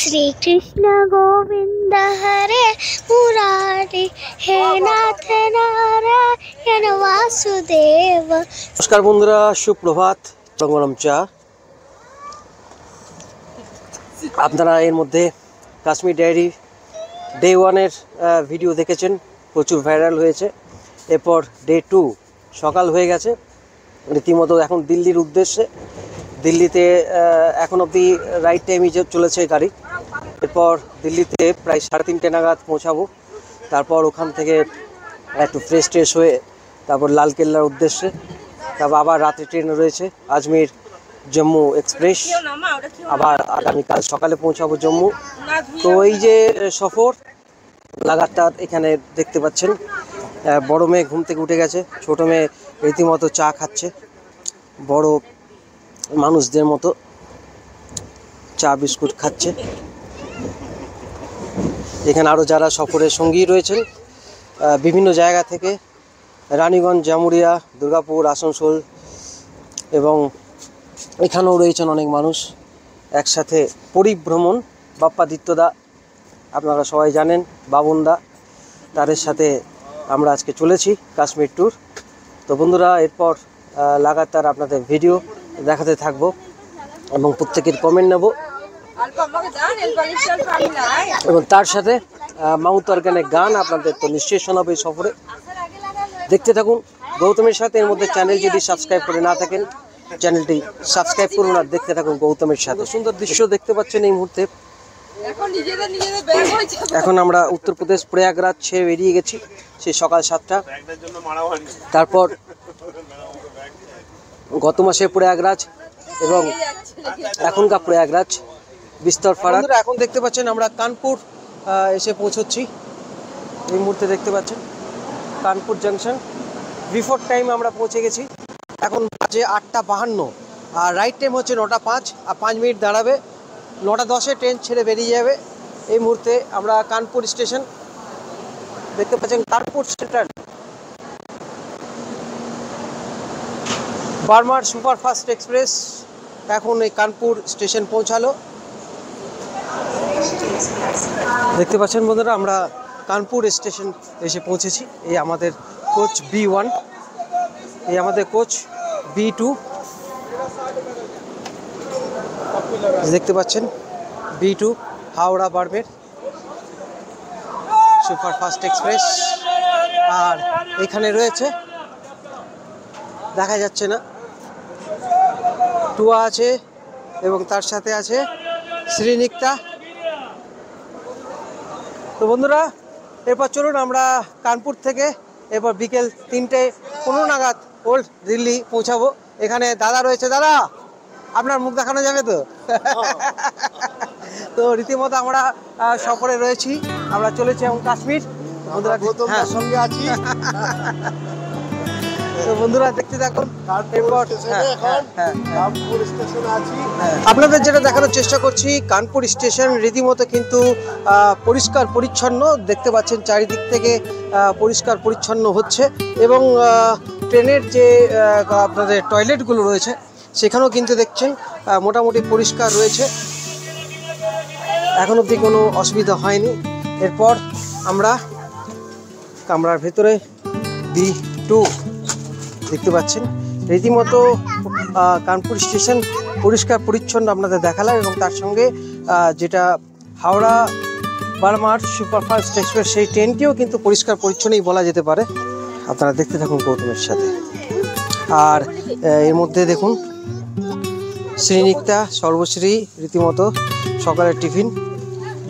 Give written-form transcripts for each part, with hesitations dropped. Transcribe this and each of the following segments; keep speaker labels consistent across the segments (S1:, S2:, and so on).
S1: श्री कृष्ण गोविंद हरे मुरारी हे नाथ नारायण वासुदेव।
S2: नमस्कार बंधुरा, सुप्रभात। गरम चा আপনারা এর মধ্যে কাশ্মীর ডায়েরি ডে 1 এর ভিডিও দেখেছেন, প্রচুর ভাইরাল হয়েছে। এরপর ডে 2 সকাল হয়ে গেছে, রীতিমতো এখন দিল্লির উদ্দেশ্যে। দিল্লিতে এখন অবধি রাইট টাইমই চলেছে গাড়ি। এরপর দিল্লিতে প্রায় 3:30 নাগাদ পৌঁছাবো। তারপর ওখান থেকে একটু ফ্রেশ হয়ে তারপর লালকেল্লার উদ্দেশ্যে। তারপর আবার রাতে ট্রেন রয়েছে আজমির জম্মু এক্সপ্রেস, আবার আগামীকাল সকালে পৌঁছাবো জম্মু। তো এই যে সফর লাগাতার এখানে দেখতে পাচ্ছেন। বড় মেয়ে ঘুম থেকে উঠে গেছে, ছোট মেয়ে রীতিমতো চা খাচ্ছে, বড় মানুষদের মতো চা বিস্কুট খাচ্ছে। এখানে আরও যারা সফরের সঙ্গী রয়েছেন বিভিন্ন জায়গা থেকে, রানীগঞ্জ, জামুরিয়া, দুর্গাপুর, আসানসোল এবং এখানেও রয়েছেন অনেক মানুষ একসাথে পরিভ্রমণ। বাপ্পাদিত্যদা আপনারা সবাই জানেন, বাবনদা, তাদের সাথে আমরা আজকে চলেছি কাশ্মীর ট্যুর। তো বন্ধুরা, এরপর লাগাতার আপনাদের ভিডিও দেখাতে থাকবো এবং প্রত্যেকের কমেন্ট নেব, এবং তার সাথে মাউথ অর্গানিক গান আপনাদের তো নিশ্চয়ই শোনাবো এই সফরে। দেখতে থাকুন গৌতমের সাথে। এর মধ্যে চ্যানেল যদি সাবস্ক্রাইব করে না থাকেন, চ্যানেলটি সাবস্ক্রাইব করুন আর দেখতে থাকুন গৌতমের সাথে। সুন্দর দৃশ্য দেখতে পাচ্ছেন এই মুহূর্তে। এখন আমরা উত্তরপ্রদেশ প্রয়াগরাজ ছেড়ে বেরিয়ে গেছি সেই সকাল 7টা। তারপর গত মাসে প্রয়াগরাজ এবং এখনকার প্রয়াগরাজ বিস্তর ফারাক। এখন দেখতে পাচ্ছেন আমরা কানপুর এসে পৌঁছচ্ছি। এই মুহূর্তে দেখতে পাচ্ছেন কানপুর জাংশন। বিফোর টাইম আমরা পৌঁছে গেছি। এখন বাজে 8:52 আর রাইট টাইম হচ্ছে 9:05 আর 5 মিনিট দাঁড়াবে। 9:10-এ ট্রেন ছেড়ে বেরিয়ে যাবে। এই মুহূর্তে আমরা কানপুর স্টেশন দেখতে পাচ্ছেন, কানপুর সেন্ট্রাল। বার্মার সুপারফাস্ট এক্সপ্রেস এখন এই কানপুর স্টেশন পৌঁছালো। দেখতে পাচ্ছেন বন্ধুরা, আমরা কানপুর স্টেশন এসে পৌঁছেছি। এই আমাদের কোচ B1, এই আমাদের কোচ B2 দেখতে পাচ্ছেন। B2 হাওড়া বারবের সুপারফাস্ট এক্সপ্রেস। আর এখানে রয়েছে, দেখা যাচ্ছে না, টুয়া আছে এবং তার সাথে আছে শ্রীনিক্তা। তো বন্ধুরা, এরপর চলুন আমরা কানপুর থেকে এরপর বিকেল 3:15 নাগাদ ওল্ড দিল্লি পৌঁছাবো। এখানে দাদা রয়েছে। দাদা, আপনার মুখ দেখানো যাবে তো? তো রীতিমতো আমরা সফরে রয়েছি, আমরা চলেছি এবং কাশ্মীর। বন্ধুরা সঙ্গে আছি। তো বন্ধুরা দেখতে থাকুন। আপনাদের যেটা দেখানোর চেষ্টা করছি, কানপুর স্টেশন রীতিমতো কিন্তু পরিষ্কার পরিচ্ছন্ন। দেখতে পাচ্ছেন চারিদিক থেকে পরিষ্কার পরিচ্ছন্ন হচ্ছে, এবং ট্রেনের যে আপনাদের টয়লেটগুলো রয়েছে সেখানেও কিন্তু দেখছেন মোটামুটি পরিষ্কার রয়েছে। এখন অবধি কোনো অসুবিধা হয়নি। এরপর আমরা কামরার ভেতরে B2 দেখতে পাচ্ছেন। রীতিমতো কানপুর স্টেশন পরিষ্কার পরিচ্ছন্ন আপনাদের দেখালাম, এবং তার সঙ্গে যেটা হাওড়া বার্মার সুপারফাস্ট এক্সপ্রেস সেই ট্রেনটিও কিন্তু পরিষ্কার পরিচ্ছন্নই বলা যেতে পারে। আপনারা দেখতে থাকুন গৌতমের সাথে। আর এর মধ্যে দেখুন শ্রীনিক্তা, সর্বশ্রী রীতিমতো সকালের টিফিন,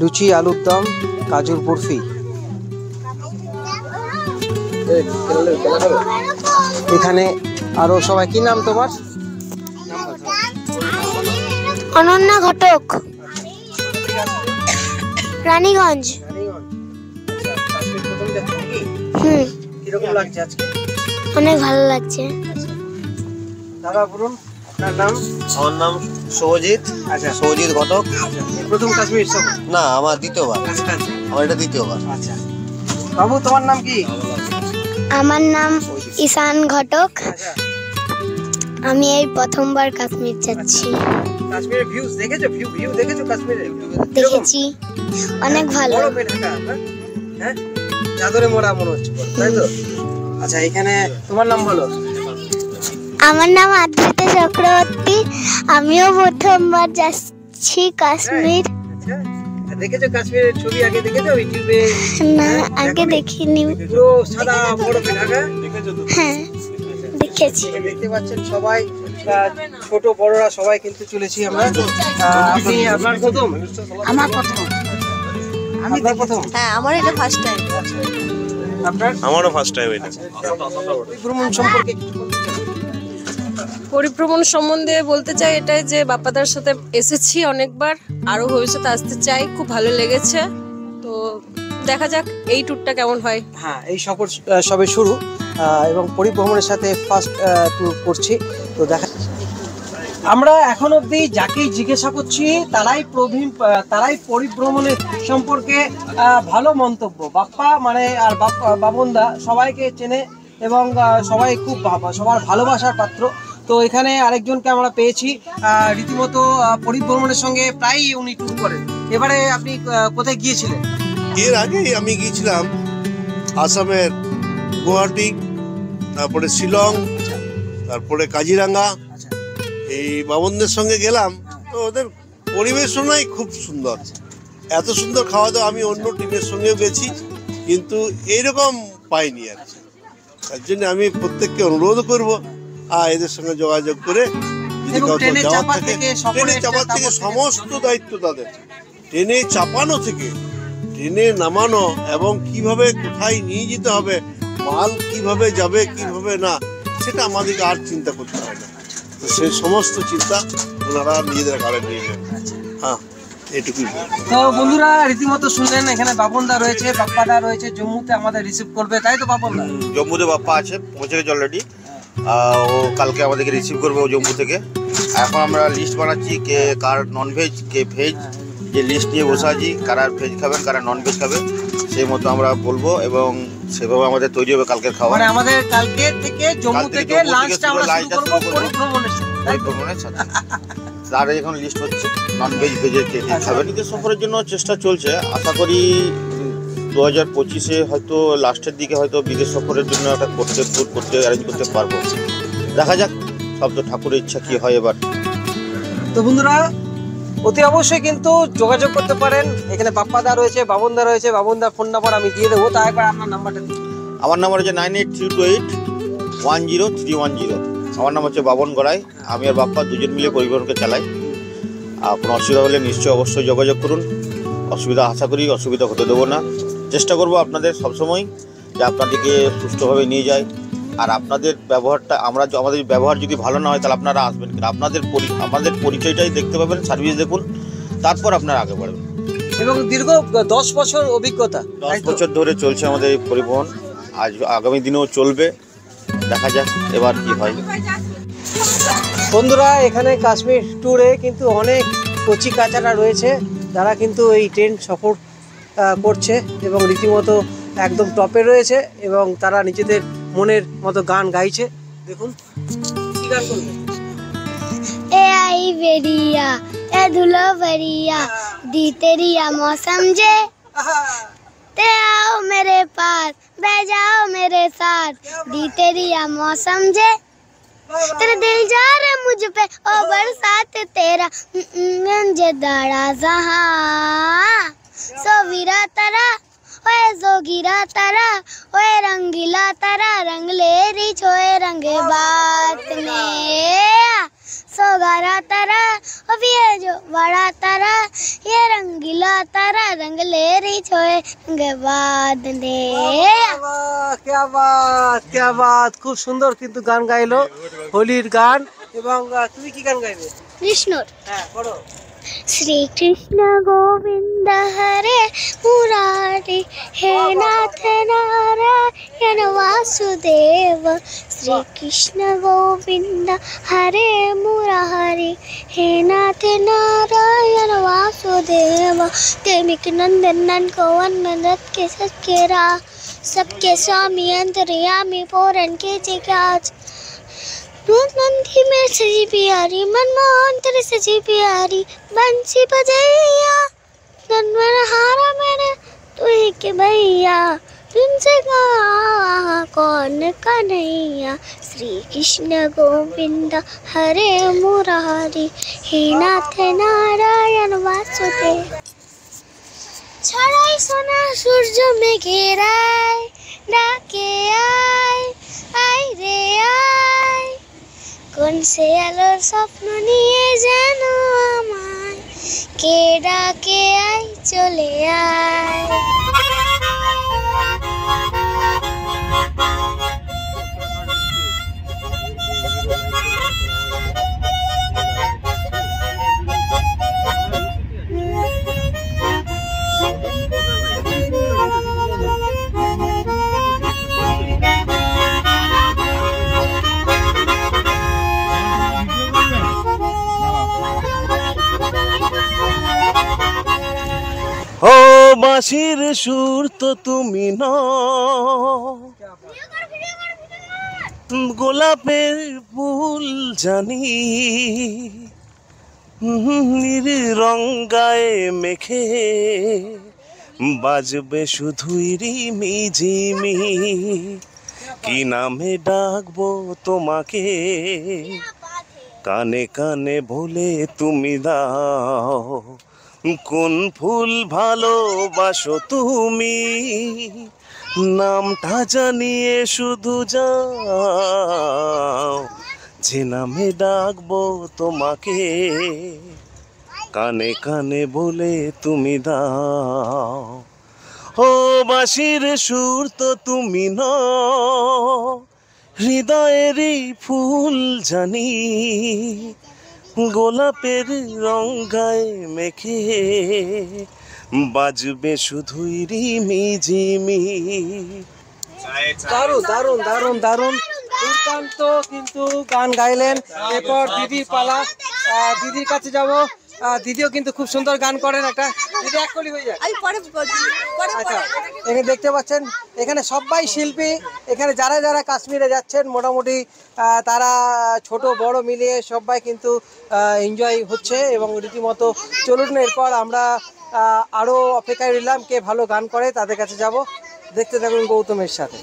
S2: লুচি, আলুর দম, কাজুর বরফি। এখানে আরো সবাই, কি নাম তোমার?
S1: অনন্যা ঘটক, রানীগঞ্জ।
S2: কিরকম লাগছে আজকে?
S1: অনেক ভালো লাগছে।
S2: দাদা বলুন আপনার নাম?
S3: আমার নাম শুভজিৎ।
S2: আচ্ছা,
S3: শুভজিৎ ঘটক।
S2: প্রথম কাশ্মীর সফর?
S3: না, আমার দ্বিতীয়বার। আমার এটা দ্বিতীয়বার।
S2: আচ্ছা বাবু, তোমার নাম কি?
S1: আমার নাম ঈশান ঘটক। আমি এই প্রথমবার কাশ্মীর যাচ্ছি।
S2: কাশ্মীরের ভিউজ দেখেছো? ভিউ দেখেছো কাশ্মীরে?
S1: দেখেছি, অনেক ভালো।
S2: বড় পেন ঢাকা, হ্যাঁ চাদরে মোড়া মনে হচ্ছে, তাই তো? আচ্ছা, এখানে তোমার নাম বলো।
S1: আমার নাম আদ্রিতা চক্রবর্তী। আমিও প্রথমবার যাচ্ছি কাশ্মীর।
S2: আচ্ছা, দেখেছো কাশ্মীরের ছবি আগে দেখেছো ইউটিউবে?
S1: না, আগে দেখিনি।
S2: পুরো সাদা বড় পেন ঢাকা।
S1: হ্যাঁ, দেখেছি।
S2: দেখতে পাচ্ছেন সবাই, ছোট বড়রা সবাই কিন্তু চলেছি আমরা। আপনি আপনার প্রথম?
S4: আমার প্রথম।
S2: আপনার প্রথম?
S4: হ্যাঁ, আমার এটা ফার্স্ট টাইম।
S2: আপনার?
S5: আমারও ফার্স্ট টাইম এটা।
S2: ভ্রমণ সম্পর্কে কিছু বলতে চান?
S6: পরিভ্রমণ সম্বন্ধে বলতে চাই এটাই যে বাপ্পাদার সাথে এসেছি অনেকবার, আরো ভবিষ্যতে আসতে চাই, খুব ভালো লেগেছে। তো দেখা যাক এই ট্যুরটা কেমন হয়।
S2: হ্যাঁ, এই সফর সবে শুরু এবং পরিভ্রমণের সাথে ফার্স্ট ট্যুর করছি। তো দেখা, আমরা এখন অবধি যাকেই জিজ্ঞাসা করছি তারাই পরিভ্রমণের সম্পর্কে ভালো মন্তব্য। বাপ্পা মানে আর বাবনদা সবাইকে চেনে এবং সবাই খুব সবার ভালোবাসার পাত্র। তো এখানে আরেকজনকে আমরা পেয়েছি, রীতিমতো পরিভ্রমণের সঙ্গে প্রায়ই উনি ট্যুর করেন। এবারে আপনি কোথায় গিয়েছিলেন?
S5: এর আগে আমি গিয়েছিলাম আসামের গুয়াহাটি, তারপরে শিলং, তারপরে কাজিরাঙ্গা। এই বাবনদের সঙ্গে গেলাম, তো ওদের পরিবেশনাই খুব সুন্দর, এত সুন্দর খাওয়া দাওয়া আমি অন্য টিমের সঙ্গেও গেছি, কিন্তু এইরকম পাইনি আর কি। তার জন্য আমি প্রত্যেককে অনুরোধ করবো এদের সঙ্গে যোগাযোগ করে যদি
S2: এবং
S5: কোথাও
S2: ট্রেনে
S5: যাওয়ার
S2: চাপা
S5: থাকে,
S2: থেকে
S5: ট্রেনে চাপার থেকে সমস্ত দায়িত্ব তাদের। ট্রেনে চাপানো থেকে ট্রেনে নামানো এবং কিভাবে কোথায় নিয়ে যেতে হবে, মাল কিভাবে যাবে কিভাবে না, সেটা আমাদেরকে আর চিন্তা করতে হয় না। তো সেই সমস্ত চিন্তা ওনারা নিজেদের ঘাড়ে নিয়ে নেন। হ্যাঁ, এটুকুই।
S2: তো বন্ধুরা, রীতিমতো শুনলেন, এখানে বাবনদা রয়েছে, বাপ্পাদা রয়েছে, জম্মুতে আমাদের রিসিভ করবে, তাই তো বাবনদা?
S7: জম্মুতে বাপ্পা আছে, পৌঁছে গেছে অলরেডি। ও কালকে আমাদেরকে রিসিভ করবে ও জম্মু থেকে। এখন আমরা লিস্ট বানাচ্ছি, কে কার ননভেজ কে ভেজ, যে লিস্ট নিয়ে বসে আছি, কারা ভেজ খাবেন কারা ননভেজ খাবে, সেই মতো আমরা বলবো এবং সেভাবে আমাদের তৈরি হবে কালকের খাবার।
S2: মানে আমাদের কালকে থেকে জম্মু থেকে লাঞ্চটা আমরা শুরু করব পরিভ্রমণের সাথে, তাই তো?
S7: পরিভ্রমণের সাথে তার এখন লিস্ট হচ্ছে ননভেজ ভেজের কে খাবেন। বিদেশ সফরের জন্য চেষ্টা চলছে, আশা করি 2025-এ হয়তো লাস্টের দিকে হয়তো বিদেশ সফরের জন্য একটা ট্যুর করতে অ্যারেঞ্জ করতে পারবো। দেখা যাক, সব তো ঠাকুরের ইচ্ছা কি হয় এবার।
S2: তো বন্ধুরা, অতি অবশ্যই কিন্তু যোগাযোগ করতে পারেন। এখানে বাপ্পাদা রয়েছে, বাবনদা রয়েছে, বাবনদার ফোন নাম্বার আমি দিয়ে দেবো। তা একবার আপনার নাম্বারটা দিন।
S7: আমার নাম্বার হচ্ছে 9832810310। আমার নাম হচ্ছে বাবন গড়াই। আমি আর বাপ্পা দুজন মিলে পরিবহনকে চালাই। আর কোনো অসুবিধা হলে নিশ্চয়ই অবশ্যই যোগাযোগ করুন। অসুবিধা আশা করি অসুবিধা হতে দেবো না। চেষ্টা করবো আপনাদের সবসময় যে আপনাদেরকে সুষ্ঠুভাবে নিয়ে যায়। আর আপনাদের ব্যবহারটা আমাদের ব্যবহার যদি ভালো না হয় তাহলে আপনারা আসবেন কিনা, আমাদের পরিচয়টাই দেখতে পাবেন, সার্ভিস দেখুন, তারপর আপনারা আগে বাড়বেন।
S2: এবং দীর্ঘ 10 বছর অভিজ্ঞতা,
S7: 10 বছর ধরে চলছে আমাদের এই পরিবহন, আগামী দিনেও চলবে। দেখা যাক এবার কি হয়।
S2: বন্ধুরা, এখানে কাশ্মীর ট্যুরে কিন্তু অনেক কচি কাচারা রয়েছে, যারা কিন্তু এই ট্রেন সফর করছে এবং রীতিমতো একদম টপে রয়েছে এবং তারা নিজেদের মনের মতো গান গাইছে। দেখুন কি গান করবে।
S1: ए आई बेरिया ए दुल्हा बरिया दी तेरिया मौसम जे ते आओ मेरे पास बह जाओ मेरे साथ दी तेरिया मौसम जे तेरा दिल जा रहा मुझ पे ओ बरसात तेरा गंजे दाड़ा जहां सो वीरा तरा ओए जोगिरा तरा ओए रंगीला तरा रंग ले री छोए रंगे बात ने सोगारा तरा अब ये जो बड़ा तरा ये रंगीला तरा रंग ले री छोए रंग बाद ने।
S2: क्या बात, খুব সুন্দর কিন্তু গান গাইলো, হোলির গান। এবং তুমি কি গান গাইবে?
S1: कृष्णुर
S2: হ্যাঁ, করো।
S1: श्री कृष्ण गोविंद हरे मुरारी हे नाथ नारायण वासुदेव श्री कृष्ण गोविंद हरे मुरारी हे नाथ नारायण वासुदेव देविक नंदन नंद गोवन नंदत के सकेरा सबके स्वामी अंतर्यामी पूरन के जिज्ञास नंदी में सजी प्यारी मनमोहन तेरे सजी प्यारी बंसी बजैया नन्वर हारा मेरे तू ही के भैया तुमसे कहा कौन कन्हैया श्री कृष्ण गोविंद हरे मुरारी हे नाथ नारायण वासुदेव छड़ाई सोना सूरज में घेराय डाके আয় রে আয় কোন সে আলোর স্বপ্ন নিয়ে জানো আমায় কে ডাকে আয় চলে আয়
S5: ও বাঁশির সুর তো তুমি নও গোলাপের ফুল জানি রং গায়ে মেখে বাজবে শুধুই রিমি ঝিমি কি নামে ডাকবো তোমাকে কানে কানে বলে তুমি দাও কোন ফুল ভালোবাসো তুমি নামটা জানিয়ে শুধু যাও যে নামে ডাকবো তোমাকে কানে কানে বলে তুমি দাও ও বাঁশির সুর তো তুমি নও হৃদয়েরই ফুল জানি গোলাপের রং গায়ে মেখে বাজবে শুধুই রিমি ঝিমি
S2: দারুণ দারুণ দারুণ দারুণ দুর্দান্ত কিন্তু গান গাইলেন। এরপর দিদির পালা, দিদির কাছে যাব। দিদিও কিন্তু খুব সুন্দর গান করেন। একটা দিদি এক কলি হয়ে যায়। আচ্ছা, এখানে দেখতে পাচ্ছেন এখানে সবাই শিল্পী। এখানে যারা যারা কাশ্মীরে যাচ্ছেন মোটামুটি তারা ছোট বড় মিলিয়ে সবাই কিন্তু এনজয় হচ্ছে এবং রীতিমতো চলুন এরপর আমরা আরও অপেক্ষায় রইলাম কে ভালো গান করে তাদের কাছে যাব। দেখতে থাকুন গৌতমের সাথে।